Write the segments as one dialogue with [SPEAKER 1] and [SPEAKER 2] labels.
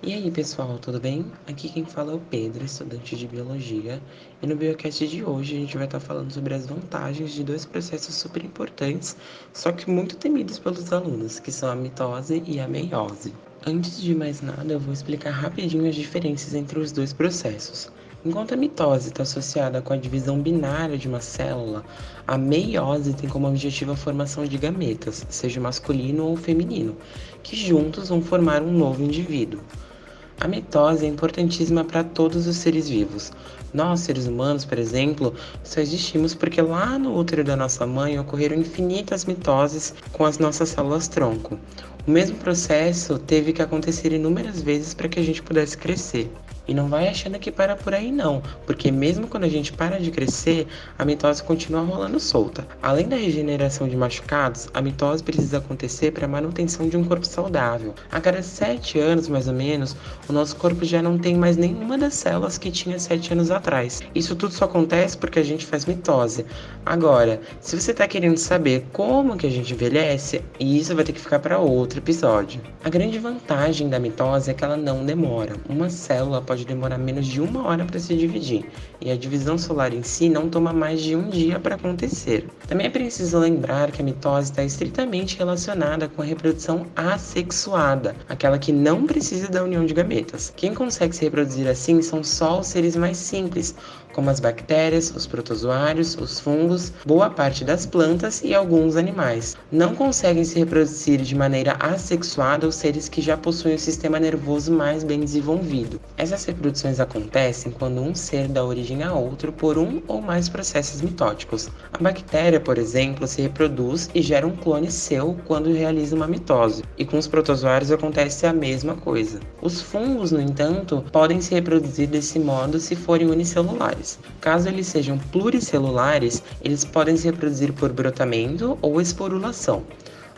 [SPEAKER 1] E aí, pessoal, tudo bem? Aqui quem fala é o Pedro, estudante de biologia, e no Biocast de hoje a gente vai estar falando sobre as vantagens de dois processos super importantes, só que muito temidos pelos alunos, que são a mitose e a meiose. Antes de mais nada, eu vou explicar rapidinho as diferenças entre os dois processos. Enquanto a mitose está associada com a divisão binária de uma célula, a meiose tem como objetivo a formação de gametas, seja masculino ou feminino, que juntos vão formar um novo indivíduo. A mitose é importantíssima para todos os seres vivos. Nós, seres humanos, por exemplo, só existimos porque lá no útero da nossa mãe ocorreram infinitas mitoses com as nossas células-tronco. O mesmo processo teve que acontecer inúmeras vezes para que a gente pudesse crescer. E não vai achando que para por aí não, porque mesmo quando a gente para de crescer, a mitose continua rolando solta. Além da regeneração de machucados, a mitose precisa acontecer para a manutenção de um corpo saudável. A cada 7 anos, mais ou menos, o nosso corpo já não tem mais nenhuma das células que tinha 7 anos atrás. Isso tudo só acontece porque a gente faz mitose. Agora, se você está querendo saber como que a gente envelhece, isso vai ter que ficar para outro episódio. A grande vantagem da mitose é que ela não demora. Uma célula pode demorar menos de 1 hora para se dividir, e a divisão celular em si não toma mais de 1 dia para acontecer. Também é preciso lembrar que a mitose está estritamente relacionada com a reprodução assexuada, aquela que não precisa da união de gametas. Quem consegue se reproduzir assim são só os seres mais simples, como as bactérias, os protozoários, os fungos, boa parte das plantas e alguns animais. Não conseguem se reproduzir de maneira assexuada os seres que já possuem o sistema nervoso mais bem desenvolvido. Essas reproduções acontecem quando um ser dá origem a outro por um ou mais processos mitóticos. A bactéria, por exemplo, se reproduz e gera um clone seu quando realiza uma mitose, e com os protozoários acontece a mesma coisa. Os fungos, no entanto, podem se reproduzir desse modo se forem unicelulares. Caso eles sejam pluricelulares, eles podem se reproduzir por brotamento ou esporulação.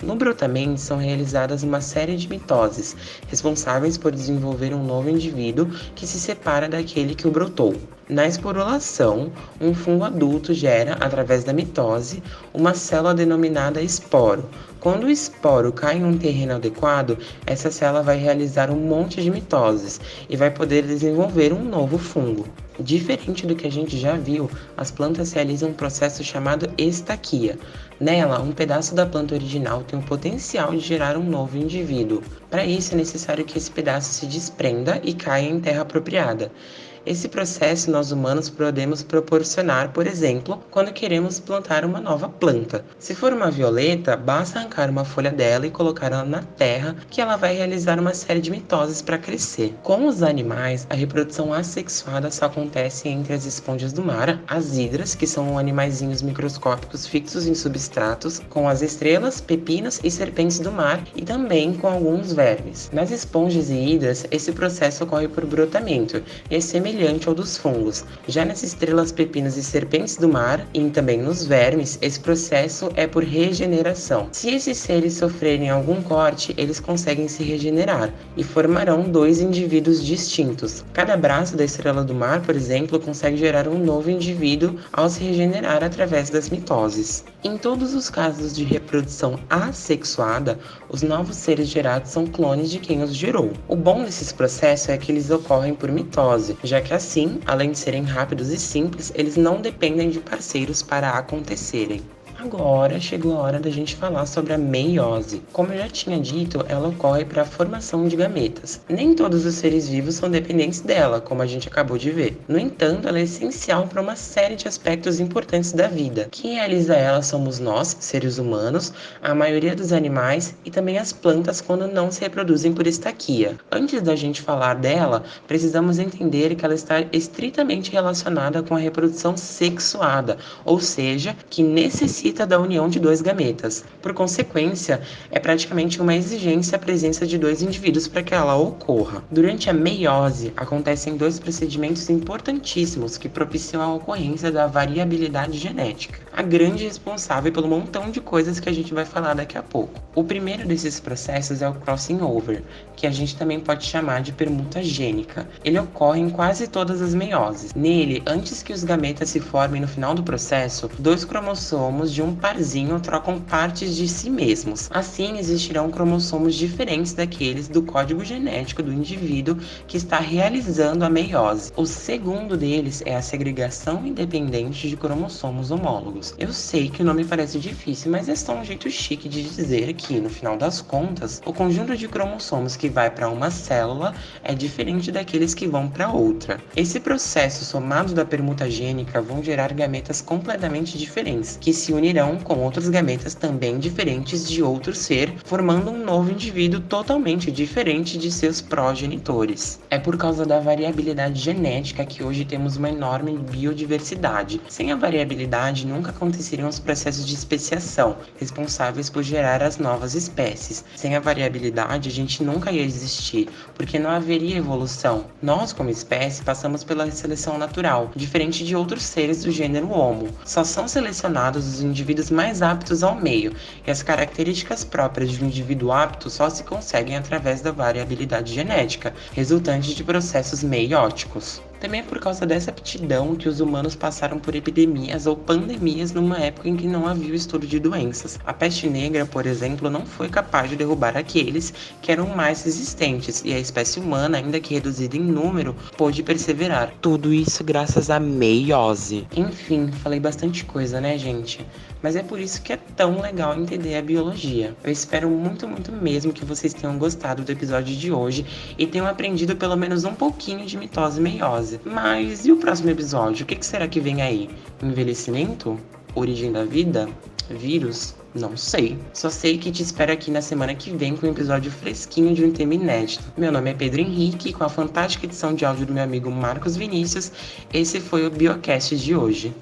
[SPEAKER 1] No brotamento são realizadas uma série de mitoses, responsáveis por desenvolver um novo indivíduo que se separa daquele que o brotou. Na esporulação, um fungo adulto gera, através da mitose, uma célula denominada esporo. Quando o esporo cai em um terreno adequado, essa célula vai realizar um monte de mitoses e vai poder desenvolver um novo fungo. Diferente do que a gente já viu, as plantas realizam um processo chamado estaquia. Nela, um pedaço da planta original tem o potencial de gerar um novo indivíduo. Para isso, é necessário que esse pedaço se desprenda e caia em terra apropriada. Esse processo nós humanos podemos proporcionar, por exemplo, quando queremos plantar uma nova planta. Se for uma violeta, basta arrancar uma folha dela e colocar ela na terra, que ela vai realizar uma série de mitoses para crescer. Com os animais, a reprodução assexuada só acontece entre as esponjas do mar, as hidras, que são animaizinhos microscópicos fixos em substratos, com as estrelas, pepinos e serpentes do mar, e também com alguns vermes. Nas esponjas e hidras, esse processo ocorre por brotamento, e é semelhante ao dos fungos. Já nas estrelas, pepinos e serpentes do mar, e também nos vermes, esse processo é por regeneração. Se esses seres sofrerem algum corte, eles conseguem se regenerar e formarão dois indivíduos distintos. Cada braço da estrela do mar, por exemplo, consegue gerar um novo indivíduo ao se regenerar através das mitoses. Em todos os casos de reprodução assexuada, os novos seres gerados são clones de quem os gerou. O bom desses processos é que eles ocorrem por mitose, já que assim, além de serem rápidos e simples, eles não dependem de parceiros para acontecerem. Agora chegou a hora da gente falar sobre a meiose. Como eu já tinha dito, ela ocorre para a formação de gametas. Nem todos os seres vivos são dependentes dela, como a gente acabou de ver. No entanto, ela é essencial para uma série de aspectos importantes da vida. Quem realiza ela somos nós, seres humanos, a maioria dos animais e também as plantas quando não se reproduzem por estaquia. Antes da gente falar dela, precisamos entender que ela está estritamente relacionada com a reprodução sexuada, ou seja, que necessita da união de dois gametas. Por consequência, é praticamente uma exigência a presença de dois indivíduos para que ela ocorra. Durante a meiose, acontecem dois procedimentos importantíssimos que propiciam a ocorrência da variabilidade genética, a grande responsável pelo montão de coisas que a gente vai falar daqui a pouco. O primeiro desses processos é o crossing over, que a gente também pode chamar de permuta gênica. Ele ocorre em quase todas as meioses. Nele, antes que os gametas se formem no final do processo, dois cromossomos de de um parzinho trocam partes de si mesmos. Assim, existirão cromossomos diferentes daqueles do código genético do indivíduo que está realizando a meiose. O segundo deles é a segregação independente de cromossomos homólogos. Eu sei que o nome parece difícil, mas é só um jeito chique de dizer que, no final das contas, o conjunto de cromossomos que vai para uma célula é diferente daqueles que vão para outra. Esse processo somado da permuta gênica vão gerar gametas completamente diferentes, que se unirão com outros gametas também diferentes de outro ser, formando um novo indivíduo totalmente diferente de seus progenitores. É por causa da variabilidade genética que hoje temos uma enorme biodiversidade. Sem a variabilidade, nunca aconteceriam os processos de especiação, responsáveis por gerar as novas espécies. Sem a variabilidade, a gente nunca ia existir, porque não haveria evolução. Nós, como espécie, passamos pela seleção natural, diferente de outros seres do gênero Homo. Só são selecionados os indivíduos mais aptos ao meio, e as características próprias de um indivíduo apto só se conseguem através da variabilidade genética, resultante de processos meióticos. Também é por causa dessa aptidão que os humanos passaram por epidemias ou pandemias numa época em que não havia o estudo de doenças. A peste negra, por exemplo, não foi capaz de derrubar aqueles que eram mais resistentes, e a espécie humana, ainda que reduzida em número, pôde perseverar. Tudo isso graças à meiose. Enfim, falei bastante coisa, né, gente? Mas é por isso que é tão legal entender a biologia. Eu espero muito, muito mesmo que vocês tenham gostado do episódio de hoje e tenham aprendido pelo menos um pouquinho de mitose e meiose. Mas e o próximo episódio? O que será que vem aí? Envelhecimento? Origem da vida? Vírus? Não sei. Só sei que te espero aqui na semana que vem com um episódio fresquinho de um tema inédito. Meu nome é Pedro Henrique, com a fantástica edição de áudio do meu amigo Marcos Vinícius. Esse foi o Biocast de hoje.